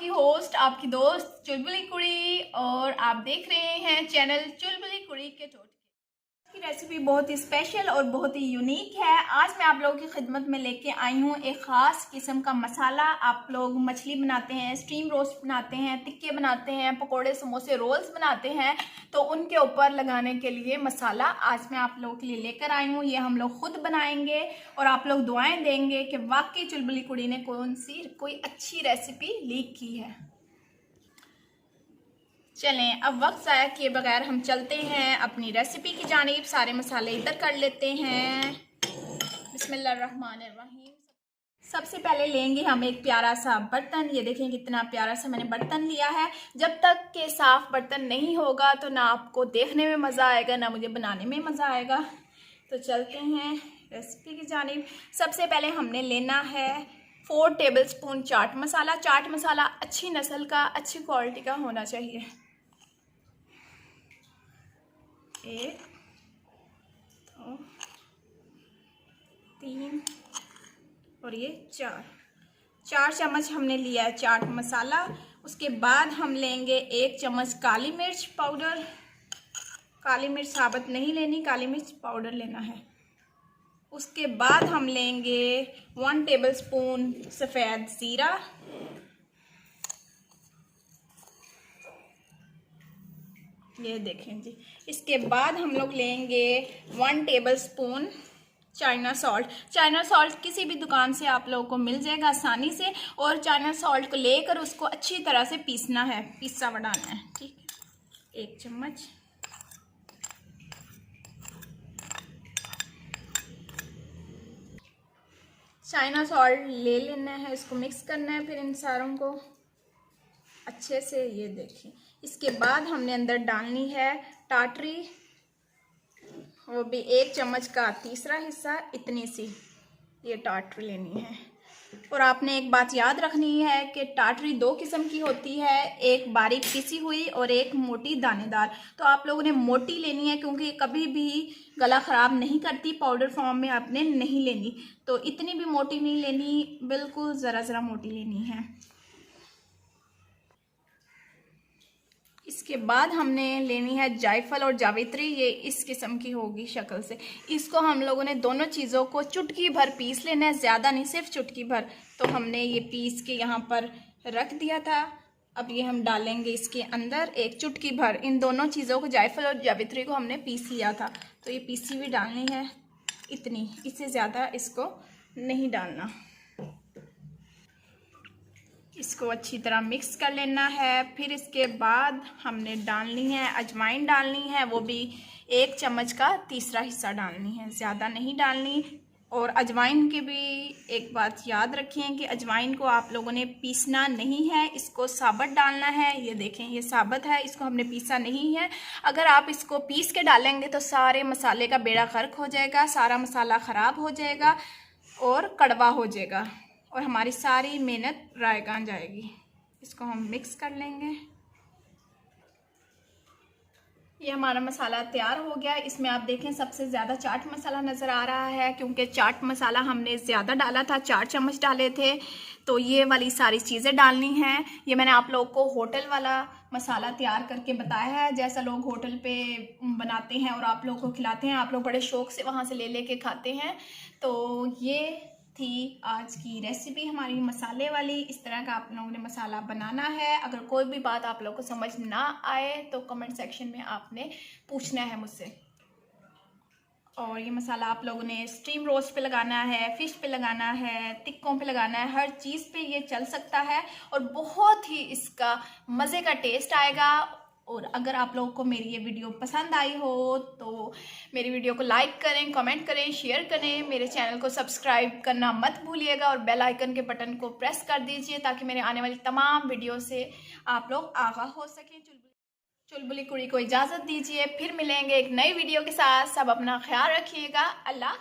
आपकी होस्ट, आपकी दोस्त चुलबुली कुड़ी, और आप देख रहे हैं चैनल चुलबुली कुड़ी के टोटके की। रेसिपी बहुत ही स्पेशल और बहुत ही यूनिक है। आज मैं आप लोगों की खिदमत में लेके आई हूँ एक ख़ास किस्म का मसाला। आप लोग मछली बनाते हैं, स्टीम रोस्ट बनाते हैं, टिक्के बनाते हैं, पकोड़े, समोसे, रोल्स बनाते हैं, तो उनके ऊपर लगाने के लिए मसाला आज मैं आप लोगों के लिए लेकर आई हूँ। ये हम लोग खुद बनाएंगे और आप लोग दुआएं देंगे कि वाकई चुलबुली कुड़ी ने कोई अच्छी रेसिपी लीक की है। चलें, अब वक्त ज़ाया किए बगैर हम चलते हैं अपनी रेसिपी की जानिब। सारे मसाले इधर कर लेते हैं। बिस्मिल्लाहिर्रहमानिर्रहीम। सबसे पहले लेंगे हम एक प्यारा सा बर्तन। ये देखें कितना प्यारा सा मैंने बर्तन लिया है। जब तक के साफ बर्तन नहीं होगा तो ना आपको देखने में मज़ा आएगा, ना मुझे बनाने में मज़ा आएगा। तो चलते हैं रेसिपी की जानिब। सबसे पहले हमने लेना है 4 टेबलस्पून चाट मसाला। चाट मसाला अच्छी नस्ल का, अच्छी क्वालिटी का होना चाहिए। 1 2 3 और ये 4 चम्मच हमने लिया है चाट मसाला। उसके बाद हम लेंगे 1 चम्मच काली मिर्च पाउडर। काली मिर्च साबुत नहीं लेनी, काली मिर्च पाउडर लेना है। उसके बाद हम लेंगे 1 टेबलस्पून सफ़ेद ज़ीरा। ये देखें जी। इसके बाद हम लोग लेंगे 1 tablespoon China salt. China salt किसी भी दुकान से आप लोगों को मिल जाएगा आसानी से, और चाइना सॉल्ट को लेकर उसको अच्छी तरह से पीसना है, पीसा बनाना है, ठीक है। 1 चम्मच। चाइना सॉल्ट ले लेना है, इसको मिक्स करना है फिर इन सारों को अच्छे से। ये देखिए, इसके बाद हमने अंदर डालनी है टाटरी, वो भी 1 चम्मच का तीसरा हिस्सा, इतनी सी ये टाटरी लेनी है। और आपने एक बात याद रखनी है कि टाटरी 2 किस्म की होती है, एक बारीक पिसी हुई और एक मोटी दानेदार। तो आप लोगों ने मोटी लेनी है क्योंकि कभी भी गला ख़राब नहीं करती, पाउडर फॉर्म में आपने नहीं लेनी। तो इतनी भी मोटी नहीं लेनी, बिल्कुल ज़रा मोटी लेनी है। इसके बाद हमने लेनी है जायफल और जावित्री। ये इस किस्म की होगी शक्ल से। इसको हम लोगों ने दोनों चीज़ों को चुटकी भर पीस लेना है, ज़्यादा नहीं, सिर्फ चुटकी भर। तो हमने ये पीस के यहाँ पर रख दिया था। अब ये हम डालेंगे इसके अंदर 1 चुटकी भर। इन दोनों चीज़ों को, जायफल और जावित्री को, हमने पीस लिया था। तो ये पीसी हुई डालनी है इतनी, इससे ज़्यादा इसको नहीं डालना। इसको अच्छी तरह मिक्स कर लेना है। फिर इसके बाद हमने डालनी है अजवाइन डालनी है, वो भी 1 चम्मच का तीसरा हिस्सा डालनी है, ज़्यादा नहीं डालनी। और अजवाइन की भी एक बात याद रखें कि अजवाइन को आप लोगों ने पीसना नहीं है, इसको साबुत डालना है। ये देखें, ये साबुत है, इसको हमने पीसा नहीं है। अगर आप इसको पीस के डालेंगे तो सारे मसाले का बेड़ा गर्क हो जाएगा, सारा मसाला ख़राब हो जाएगा और कड़वा हो जाएगा और हमारी सारी मेहनत रायगान जाएगी। इसको हम मिक्स कर लेंगे। ये हमारा मसाला तैयार हो गया। इसमें आप देखें सबसे ज़्यादा चाट मसाला नज़र आ रहा है, क्योंकि चाट मसाला हमने ज़्यादा डाला था, 4 चम्मच डाले थे। तो ये वाली सारी चीज़ें डालनी हैं। ये मैंने आप लोगों को होटल वाला मसाला तैयार करके बताया है, जैसा लोग होटल पे बनाते हैं और आप लोगों को खिलाते हैं। आप लोग बड़े शौक़ से वहाँ से ले के खाते हैं। तो ये थी आज की रेसिपी हमारी मसाले वाली। इस तरह का आप लोगों ने मसाला बनाना है। अगर कोई भी बात आप लोगों को समझ ना आए तो कमेंट सेक्शन में आपने पूछना है मुझसे। और ये मसाला आप लोगों ने स्टीम रोस्ट पे लगाना है, फ़िश पे लगाना है, टिक्कों पे लगाना है, हर चीज़ पे ये चल सकता है और बहुत ही इसका मज़े का टेस्ट आएगा। और अगर आप लोगों को मेरी ये वीडियो पसंद आई हो तो मेरी वीडियो को लाइक करें, कमेंट करें, शेयर करें। मेरे चैनल को सब्सक्राइब करना मत भूलिएगा और बेल आइकन के बटन को प्रेस कर दीजिए ताकि मेरे आने वाली तमाम वीडियो से आप लोग आगाह हो सकें। चुलबुली कुड़ी को इजाज़त दीजिए, फिर मिलेंगे एक नई वीडियो के साथ। सब अपना ख्याल रखिएगा। अल्लाह।